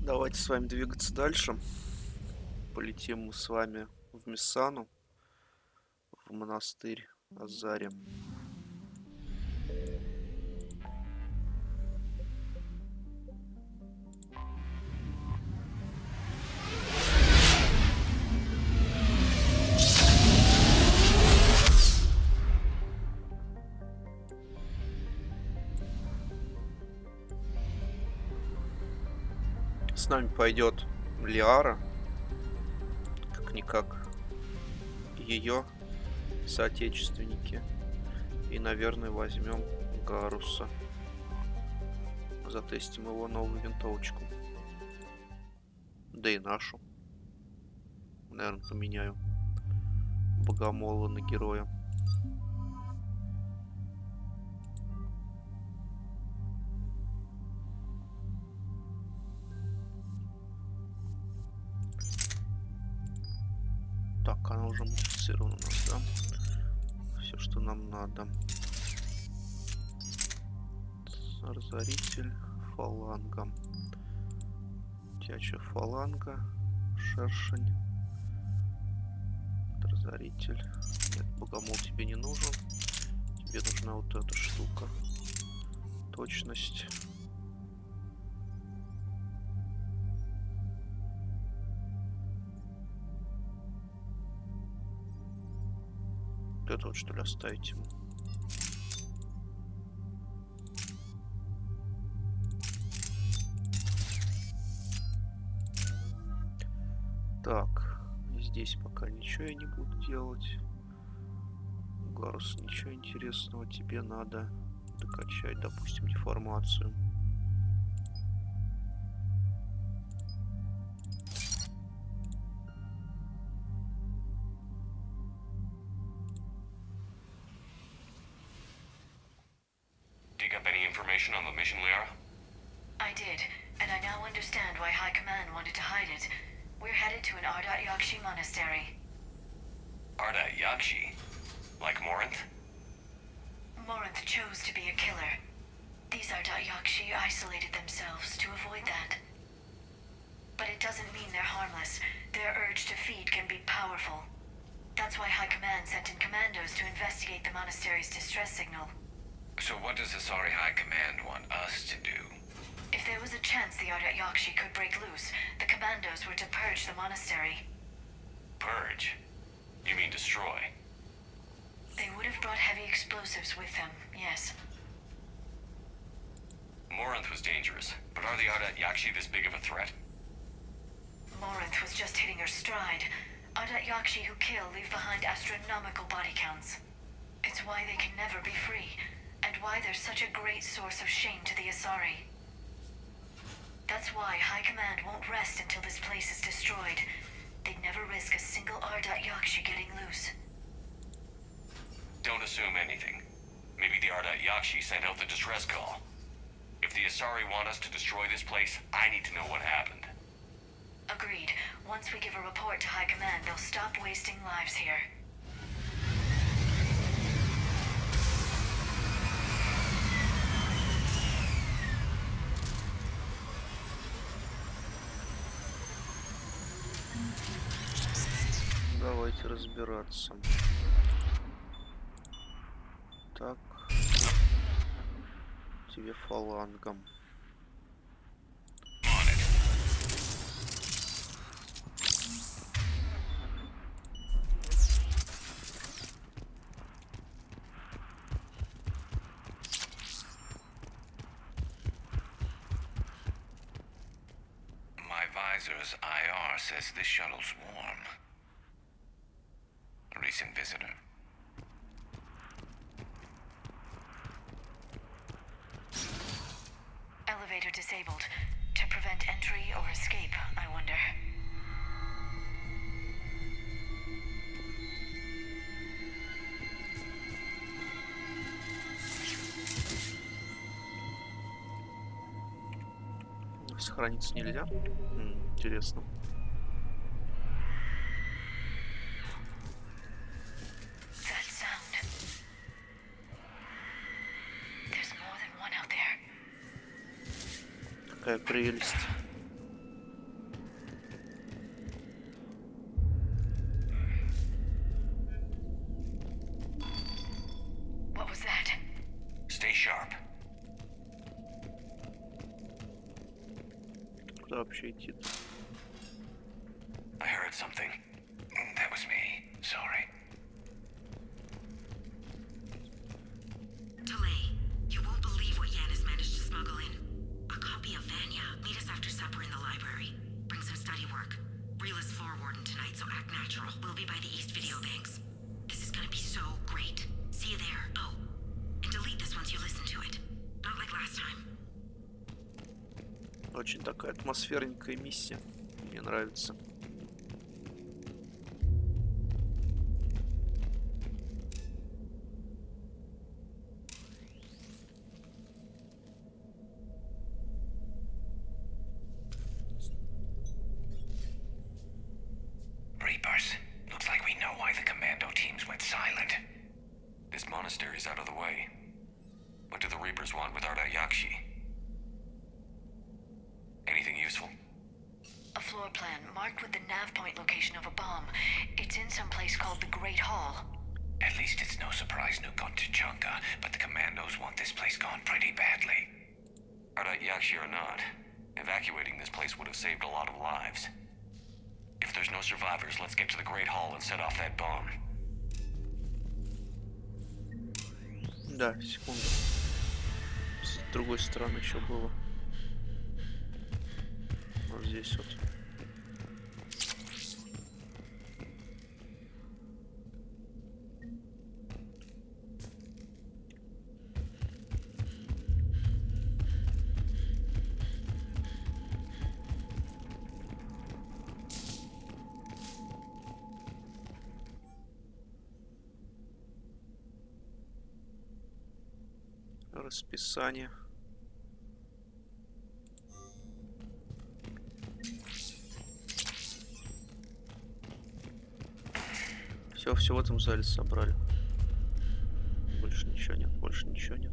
Давайте с вами двигаться дальше. Полетим мы с вами в Месану, в монастырь Азари. С нами пойдет Лиара, как-никак ее соотечественники. И, наверное, возьмем Гаруса. Затестим его новую винтовочку. Да и нашу. Наверное, поменяю Богомола на героя. Так, она уже модифицирована у нас, да? Все, что нам надо. Разоритель, фаланга. Тяча фаланга, шершень. Разоритель. Нет, богомол тебе не нужен. Тебе нужна вот эта штука. Точность. Вот это вот, что ли, оставить ему. Так, здесь пока ничего я не буду делать. Гарус, ничего интересного. Тебе надо докачать, допустим, деформацию. Dig up any information on the mission, Liara? I did, and I now understand why High Command wanted to hide it. We're headed to an Ardat Yakshi monastery. Ardat Yakshi? Like Morinth? Morinth chose to be a killer. These Ardat Yakshi isolated themselves to avoid that. But it doesn't mean they're harmless. Their urge to feed can be powerful. That's why High Command sent in commandos to investigate the monastery's distress signal. So what does the Asari High Command want us to do? If there was a chance the Ardat Yakshi could break loose, the commandos were to purge the monastery. Purge? You mean destroy? They would have brought heavy explosives with them, yes. Morinth was dangerous, but are the Ardat Yakshi this big of a threat? Morinth was just hitting her stride. Ardat Yakshi who kill leave behind astronomical body counts. It's why they can never be free, and why they're such a great source of shame to the Asari. That's why High Command won't rest until this place is destroyed. They'd never risk a single Ardat Yakshi getting loose. Don't assume anything. Maybe the Ardat Yakshi sent out the distress call. If the Asari want us to destroy this place, I need to know what happened. Agreed. Once we give a report to High Command, they'll stop wasting lives here. Давайте разбираться. Так. Тебе фалангом. My visor's IR says this shuttle's warm. A recent visitor. Elevator disabled. To prevent entry or escape, I wonder. Сохраниться нельзя? Интересно. That sound. There's more than one out there. Какая прелесть. Куда вообще идти-то? I heard something. That was me. Sorry. Delay. You won't believe what Yan has managed to smuggle in. A copy of Vanya. Meet us after supper in the library. Bring some study work. Reel is floor warden tonight, so act natural. We'll be by the East Video Banks. This is gonna be so great. See you there. Oh, and delete this once you listen to it. Not like last time. Очень такая атмосферненькая миссия. Мне нравится. Reapers. Looks like we know why the commando teams went silent. This monastery's out of the way. What do the Reapers want with Arda Yakshi? Anything useful? A floor plan marked with the nav point location of a bomb. It's in some place called the Great Hall. At least it's no surprise Nuke got Tuchanka, but the commandos want this place gone pretty badly. Arda Yakshi or not, evacuating this place would have saved a lot of lives. If there's no survivors, let's get to the Great Hall and set off that bomb. Да, секунду. С другой стороны еще было. Вот здесь вот. Расписание. Все в этом зале собрали. Больше ничего нет, больше ничего нет.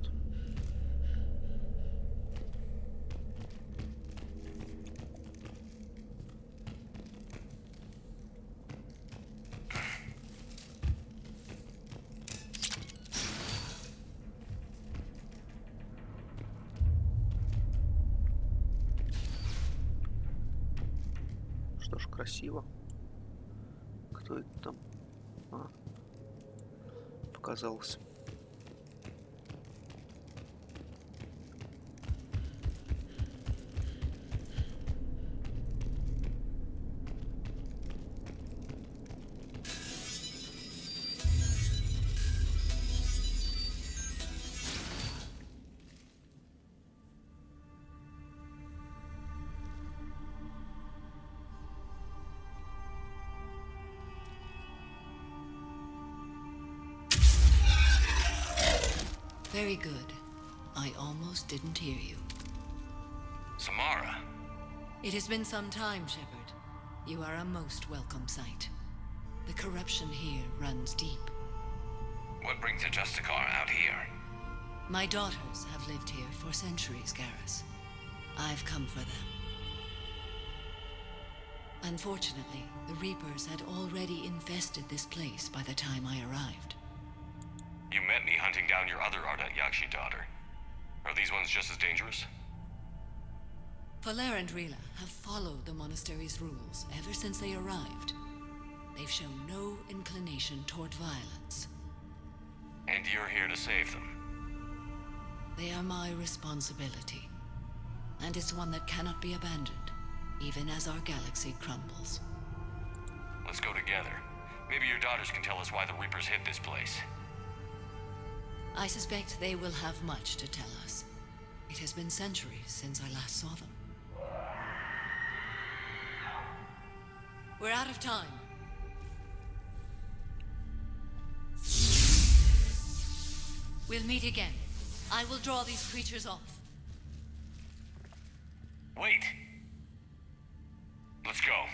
Что ж, красиво. Кто это там? Показалось. Very good. I almost didn't hear you. Samara. It has been some time, Shepard. You are a most welcome sight. The corruption here runs deep. What brings a Justicar out here? My daughters have lived here for centuries, Garrus. I've come for them. Unfortunately, the Reapers had already infested this place by the time I arrived. You met me hunting down your other Arda Yakshi daughter. Are these ones just as dangerous? Valer and Rila have followed the monastery's rules ever since they arrived. They've shown no inclination toward violence. And you're here to save them? They are my responsibility. And it's one that cannot be abandoned, even as our galaxy crumbles. Let's go together. Maybe your daughters can tell us why the Reapers hit this place. I suspect they will have much to tell us. It has been centuries since I last saw them. We're out of time. We'll meet again. I will draw these creatures off. Wait! Let's go.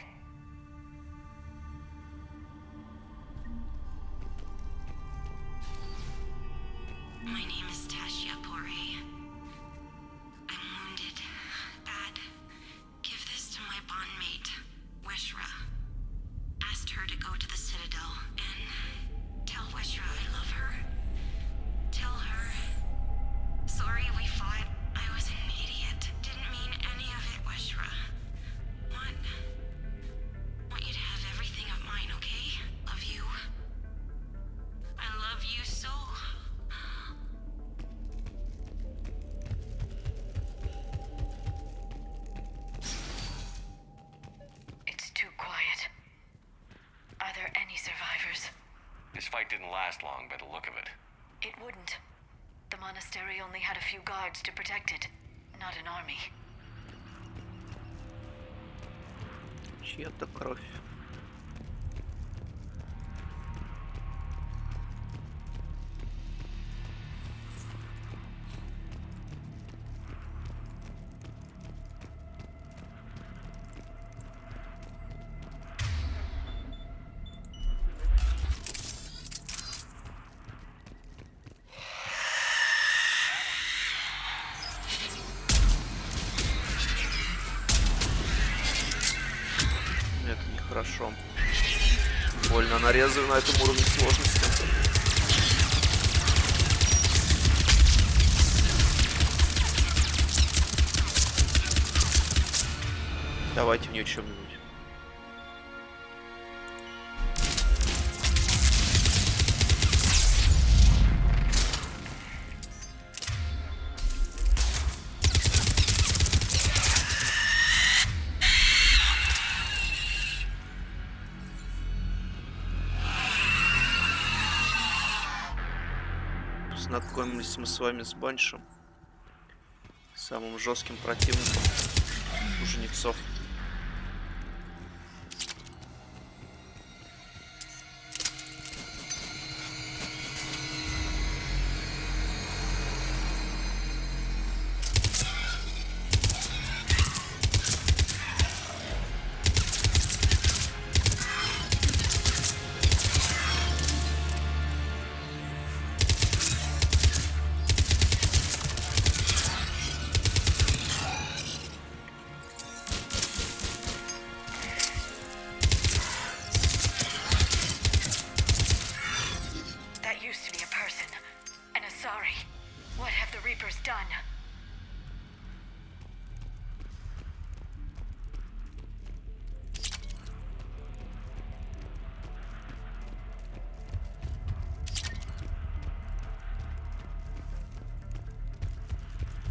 My name is Tashia Pore. I'm wounded. Bad. Give this to my bondmate, Weshra. Asked her to go to the Citadel and tell Weshra I love her. Tell her. Sorry we fought. I was an idiot. Didn't mean any of it, Weshra. fight didn't last long by the look of it. It wouldn't. The monastery only had a few guards to protect it, not an army. Чья-то кровь. Это нехорошо. Больно нарезаю на этом уровне сложности. Давайте в нее чем-нибудь. Знакомились мы с вами с Баншем, самым жестким противником у жнецов.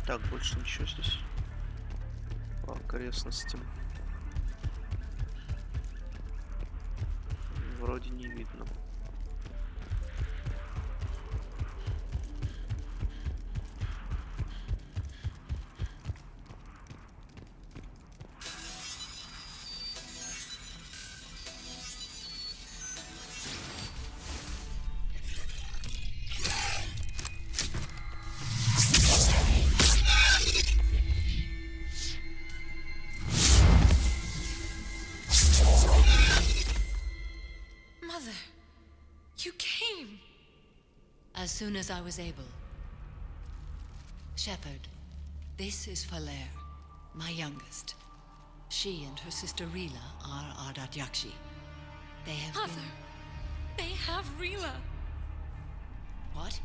Так, больше ничего здесь по окрестностям вроде не видно. As soon as I was able. Shepherd, this is Falere, my youngest. She and her sister Rila are Ardat Yakshi. They have Mother, they have Rila. What?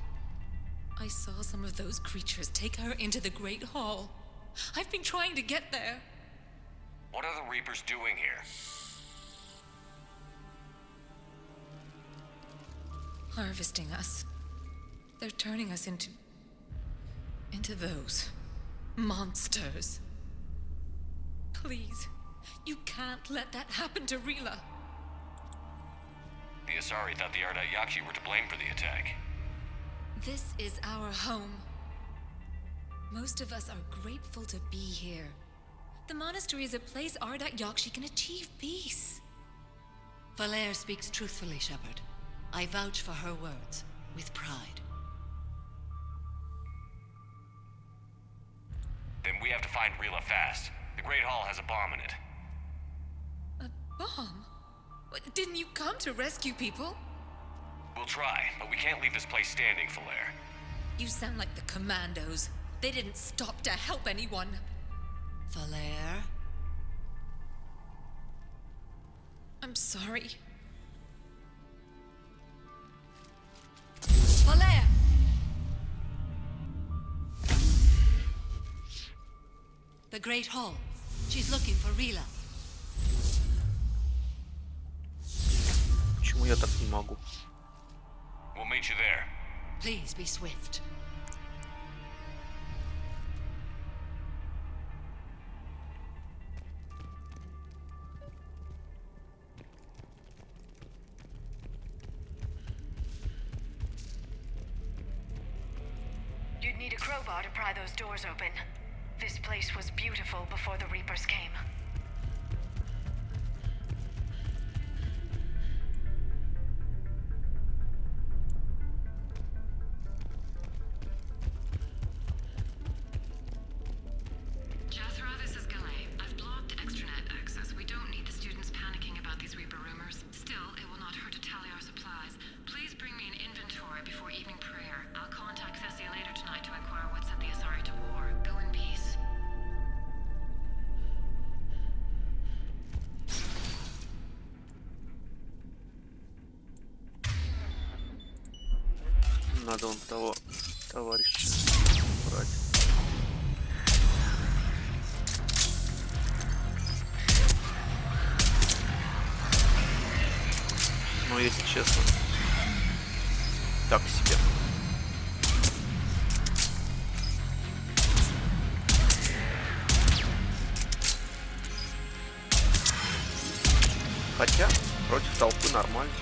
I saw some of those creatures take her into the Great Hall. I've been trying to get there. What are the Reapers doing here? Harvesting us. They're turning us into those monsters. Please, you can't let that happen to Rila. The Asari thought the Ardat Yakshi were to blame for the attack. This is our home. Most of us are grateful to be here. The monastery is a place Ardat Yakshi can achieve peace. Falere speaks truthfully, Shepherd. I vouch for her words, with pride. Then we have to find Rila fast. The Great Hall has a bomb in it. A bomb? What, didn't you come to rescue people? We'll try, but we can't leave this place standing, Falere. You sound like the commandos. They didn't stop to help anyone. Falere? I'm sorry. Falere! The Great Hall. She's looking for Rila. Почему я так не могу? We'll meet you there. Please be swift. You'd need a crowbar to pry those doors open. This place was beautiful before the Reapers came. Jethro, this is Galay. I've blocked extranet access. We don't need the students panicking about these Reaper rumors. Still, it will not hurt to tally our supplies. Please bring me an inventory before evening prayer. I'll contact Thessia later tonight to inquire what set the Asari to war. Go in peace. Надо вон того товарища брать. Но если честно, так себе. Хотя против толпы нормально.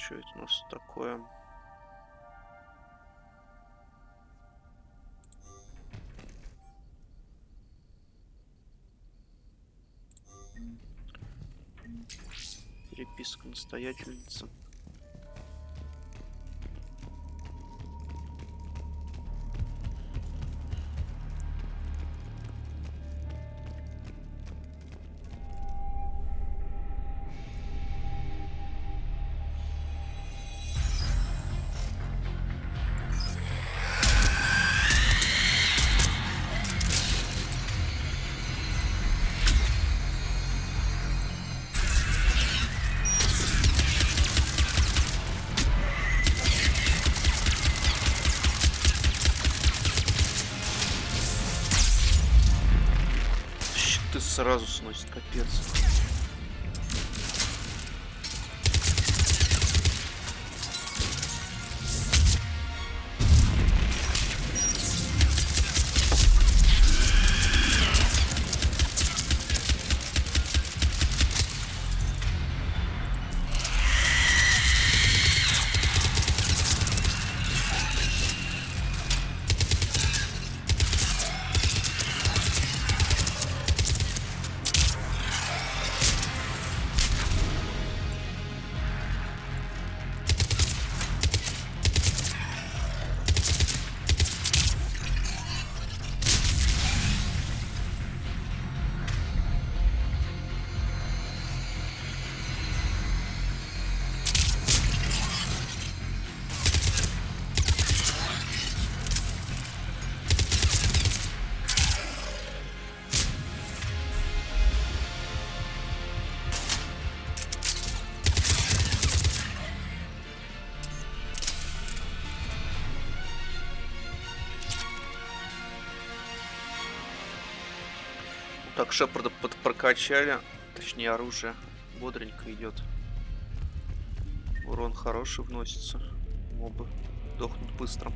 Что это у нас такое? Переписка настоятельницы. Сразу сносит, капец. Так, Шепарда прокачали, точнее оружие бодренько идет. Урон хороший вносится. Мобы дохнут быстро.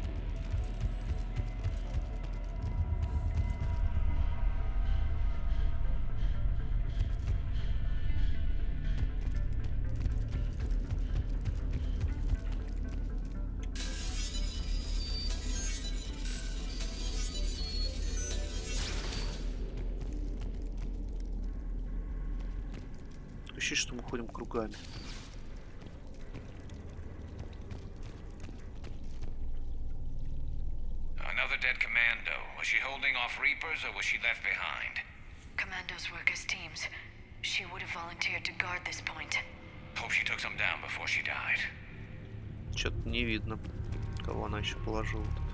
Ощущение, что мы ходим кругами. Another dead commando. Was she holding off Reapers, or was she left behind? Commandos work as teams. She would have volunteered to guard this point. Hope she took some down before she died. Что-то не видно, кого она еще положила тут.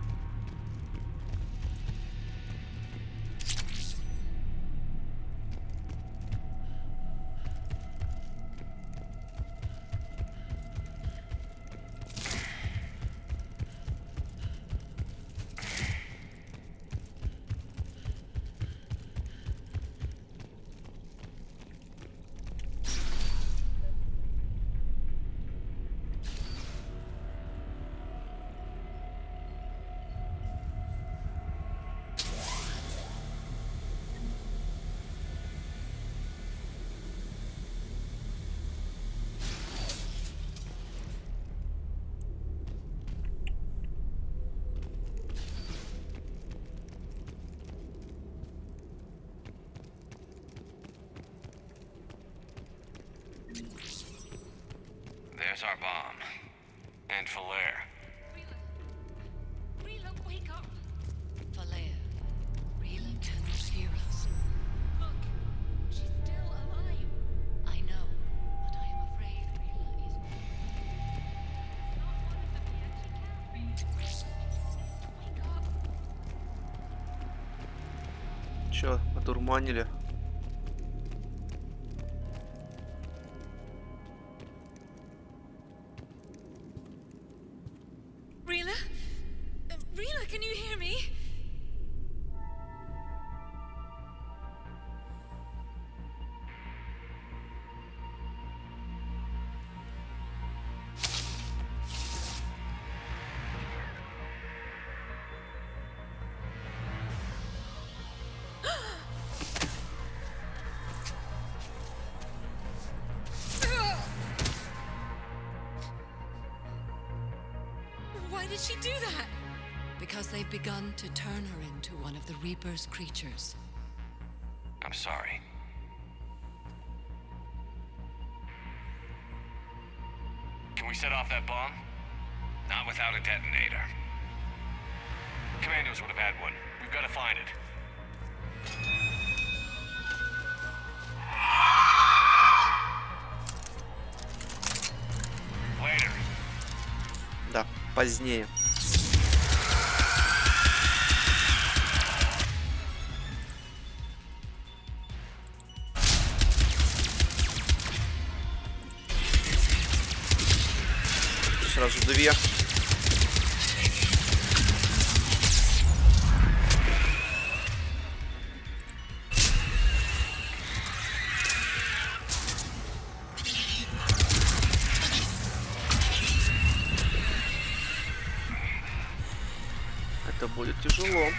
There's our bomb. And Falaire. Rila, wake up! Falaire, Rila cannot hear us. Look, she's still alive. I know, but I am afraid Rila is Not one of them yet. She can't be. Wake up! Чё, одурманили? Rila? Rila, can you hear me? Why did she do that? because they've begun to turn her into one of the Reaper's creatures. I'm sorry. Can we set off that bomb? Not without a detonator. Commandos would have had one. We've got to find it. Later. Да, позднее. Сразу две. Это будет тяжело.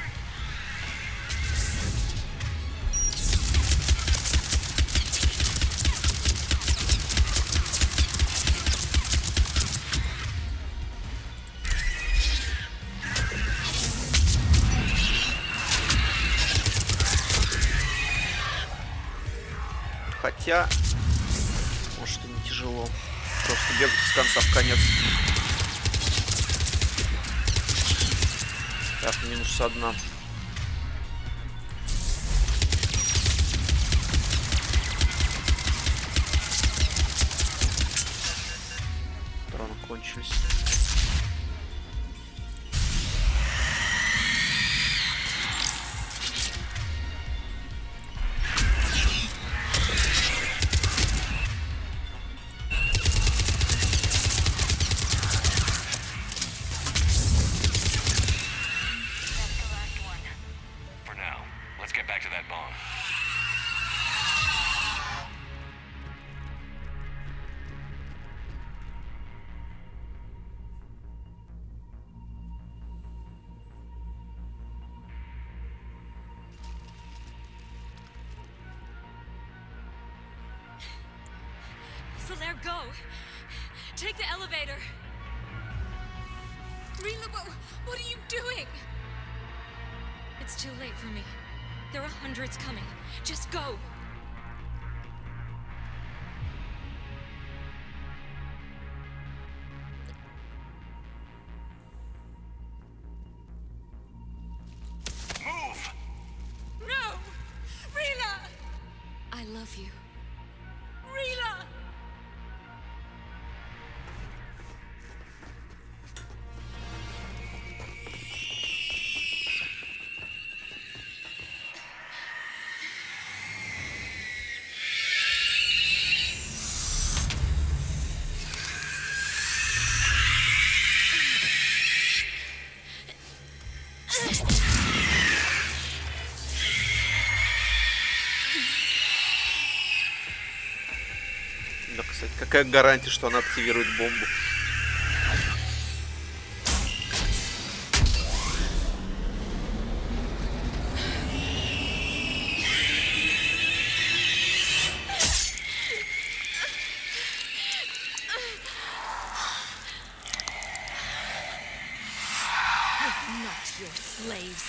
Хотя, может, и не тяжело. Просто бегать с конца в конец. Так, минус одна. Патроны кончились. That's the last one. For now, let's get back to that bomb. Falaire, go! Take the elevator! Rila, what are you doing? It's too late for me. There are hundreds coming. Just go! Move! Да, кстати, какая гарантия, что она активирует бомбу? Not your slaves.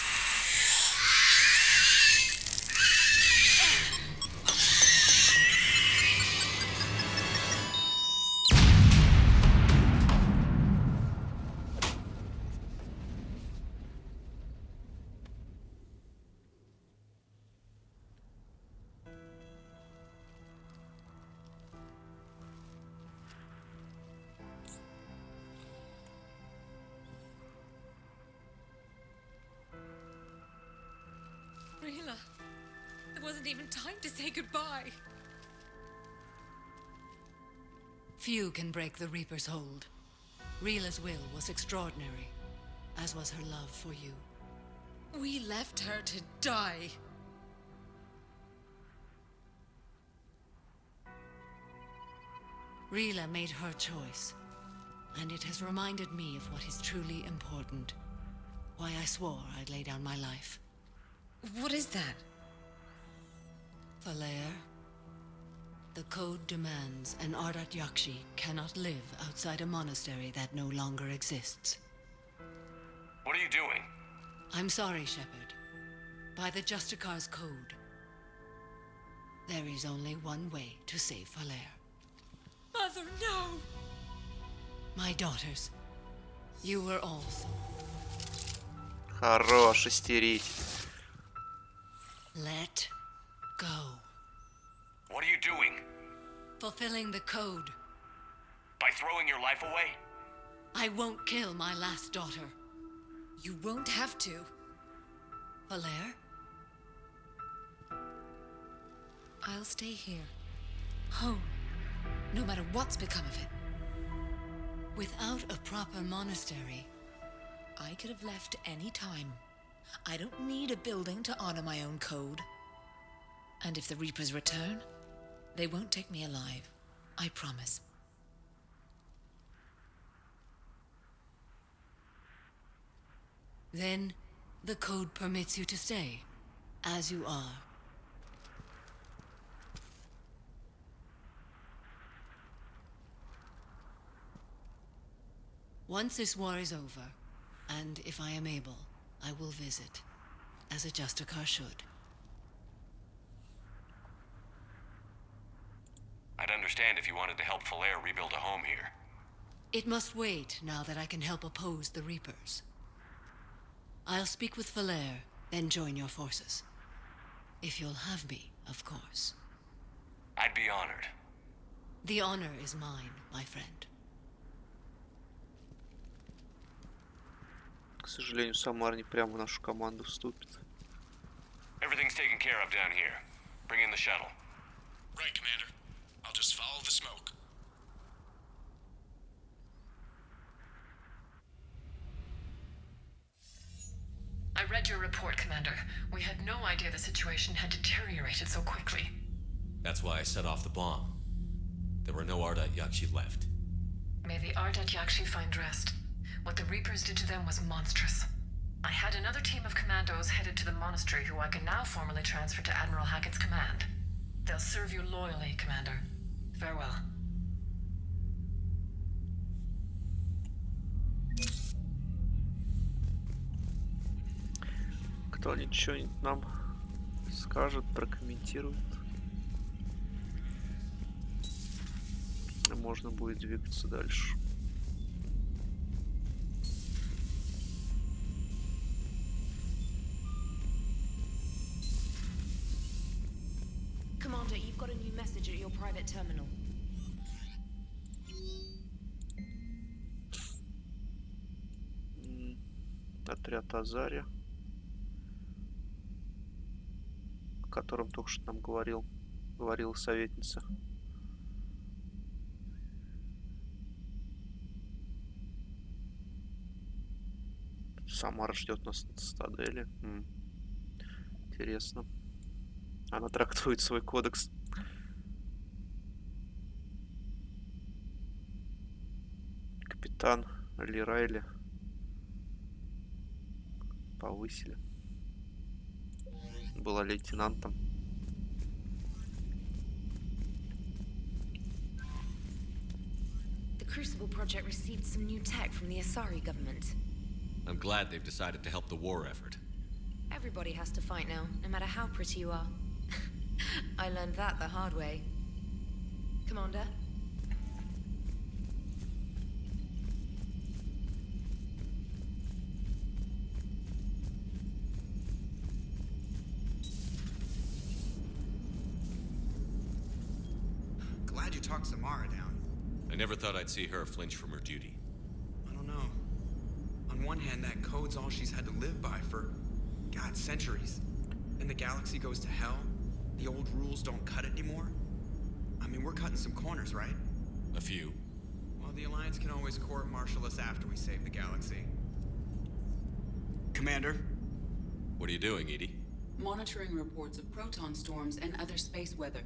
Rila, there wasn't even time to say goodbye. Few can break the Reaper's hold. Rila's will was extraordinary, as was her love for you. We left her to die. Rila made her choice, and it has reminded me of what is truly important. Why I swore I'd lay down my life. What is that? Falair, the code demands an Ardat Yakshi cannot live outside a monastery that no longer exists. What are you doing? I'm sorry, Shepard. By the Justicar's code, there is only one way to save Falair. Mother, no! My daughters, you were also. Хорош истерить. Let go. What are you doing? Fulfilling the code. By throwing your life away? I won't kill my last daughter. You won't have to. Falair? I'll stay here. Home. No matter what's become of it. Without a proper monastery, I could have left any time. I don't need a building to honor my own code. And if the Reapers return, they won't take me alive. I promise. then the code permits you to stay, as you are. Once this war is over, and if I am able, I will visit, as a Justicar should. I'd understand if you wanted to help Falair rebuild a home here. It must wait now that I can help oppose the Reapers. I'll speak with Falair, then join your forces. If you'll have me, of course. I'd be honored. The honor is mine, my friend. К сожалению, Самар не прямо в нашу команду вступит. Everything's taken care of down here. Bring in the shuttle. Right, Commander. I'll just follow the smoke. I read your report, Commander. We had no idea the situation had deteriorated so quickly. That's why I set off the bomb. There were no Ardat Yakshi left. May the Ardat Yakshi find rest. What the Reapers did to them was monstrous. I had another team of commandos headed to the monastery who I can now formally transfer to Admiral Hackett's command. They'll serve you loyally, Commander. Farewell. Кто ничего нам скажет, прокомментирует. Можно будет двигаться дальше. Commander, you've got a new message at your private terminal. Отряд Азария, о котором только что нам говорила советница. Самара ждет нас на цитадели. Интересно. Она трактует свой кодекс капитан Ли Райли. Повысили. Была лейтенантом. The Crucible Project received some new tech from the Asari government. I'm glad they've decided to help the war effort. Everybody has to fight now, no matter how pretty you are. I learned that the hard way. Commander? Glad you talked Samara down. I never thought I'd see her flinch from her duty. I don't know. On one hand, that code's all she's had to live by for, God, centuries. And the galaxy goes to hell. The old rules don't cut it anymore. I mean, we're cutting some corners, right? A few. Well, the Alliance can always court-martial us after we save the galaxy. Commander? What are you doing, Edie? Monitoring reports of proton storms and other space weather.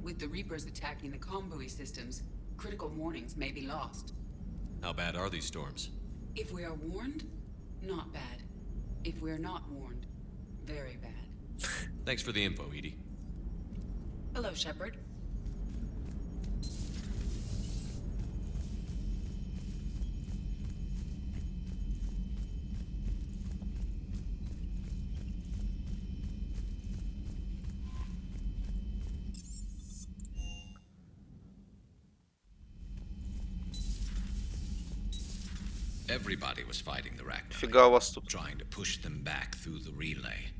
With the Reapers attacking the comm buoy systems, critical warnings may be lost. How bad are these storms? If we are warned, not bad. If we're not warned, very bad. Thanks for the info, Edie. Hello, Shepard. Everybody was fighting the Rachni, Фига вас тут. trying to push them back through the relay.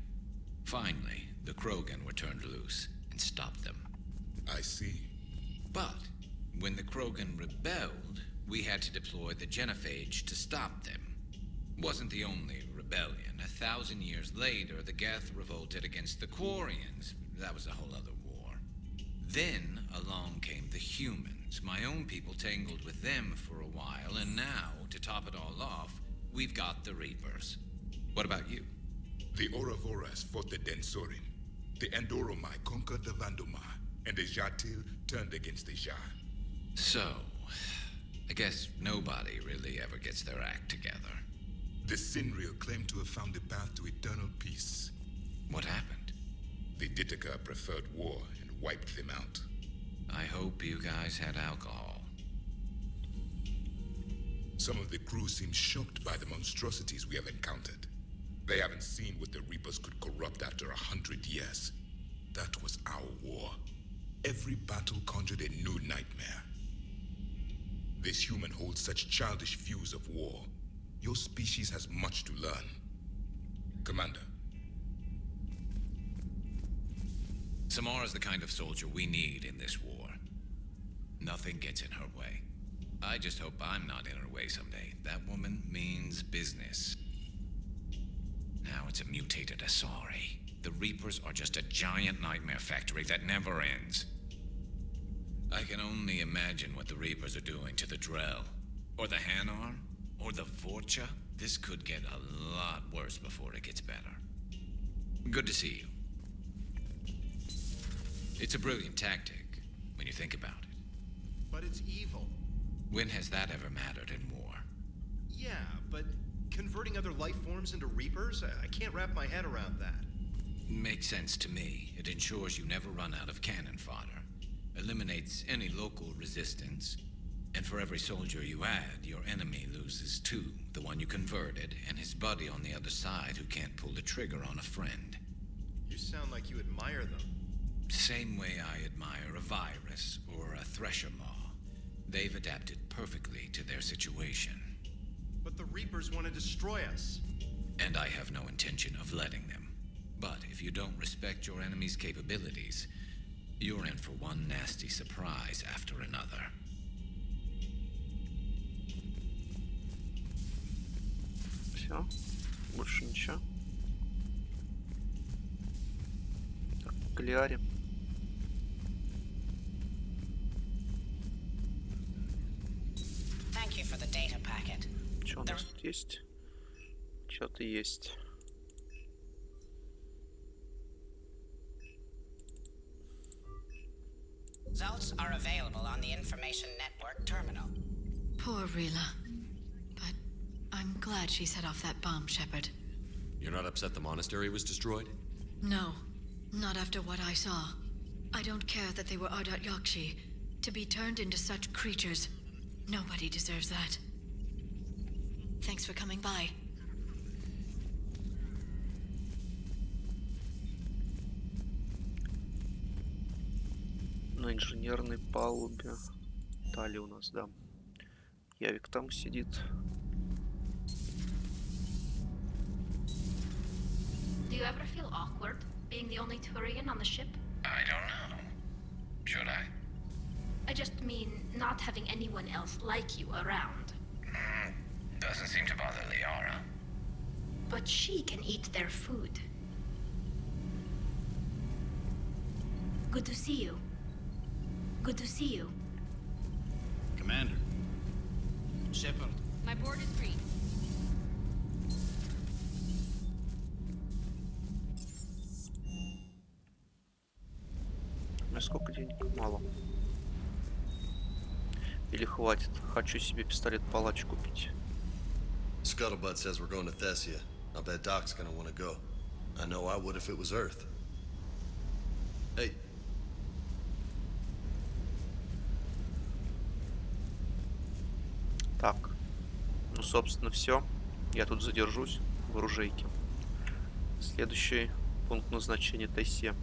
Finally, the Krogan were turned loose and stopped them. I see. But when the Krogan rebelled, we had to deploy the Genophage to stop them. Wasn't the only rebellion. 1,000 years later, the Geth revolted against the Quarians. That was a whole other war. Then along came the humans. My own people tangled with them for a while, and now, to top it all off, we've got the Reapers. What about you? The Ouroboros fought the Densorin. The Andoromai conquered the Vandomai, and the Jatil turned against the Jar. So, I guess nobody really ever gets their act together. The Sinreal claimed to have found the path to eternal peace. What happened? The Ditaka preferred war and wiped them out. I hope you guys had alcohol. Some of the crew seem shocked by the monstrosities we have encountered. They haven't seen what the Reapers could corrupt after 100 years. That was our war. Every battle conjured a new nightmare. This human holds such childish views of war. Your species has much to learn. Commander. Samara's the kind of soldier we need in this war. Nothing gets in her way. I just hope I'm not in her way someday. That woman means business. Now it's a mutated Asari. The Reapers are just a giant nightmare factory that never ends. I can only imagine what the Reapers are doing to the Drell, or the Hanar, or the Vorcha. This could get a lot worse before it gets better. Good to see you. It's a brilliant tactic, when you think about it. But it's evil. When has that ever mattered in war? Yeah, but converting other life forms into Reapers? I can't wrap my head around that. Makes sense to me. It ensures you never run out of cannon fodder. Eliminates any local resistance. And for every soldier you add, your enemy loses two. The one you converted, and his buddy on the other side who can't pull the trigger on a friend. You sound like you admire them. Same way I admire a virus or a thresher maw. They've adapted perfectly to their situation. But the Reapers want to destroy us. And I have no intention of letting them. But if you don't respect your enemy's capabilities, you're in for one nasty surprise after another. Все, больше ничего. Так, Галиаре. Thank you for the data packet. Что у нас тут есть? Что-то есть. Results are available on the Information Network terminal. Poor Rila. I'm glad she set off that bomb, Shepard. You're not upset the monastery was destroyed? No, not after what I saw. I don't care that they were Ardat Yakshi. To be turned into such creatures, nobody deserves that. Thanks for coming by. На инженерной палубе. Тали у нас, да. Явик там сидит. Do you ever feel awkward being the only Turian on the ship? I don't know. Should I? I just mean not having anyone else like you around. Doesn't seem to bother Liara. But she can eat their food. Good to see you. Good to see you. Commander. Shepard. My board is free. У меня сколько денег? Мало. Или хватит? Хочу себе пистолет-палач купить. Scuttlebutt says we're going to Thessia. I bet Doc's gonna want to go. I know I would if it was Earth. Hey. Так. Ну, собственно, все. Я тут задержусь в оружейке. Следующий пункт назначения Тессе.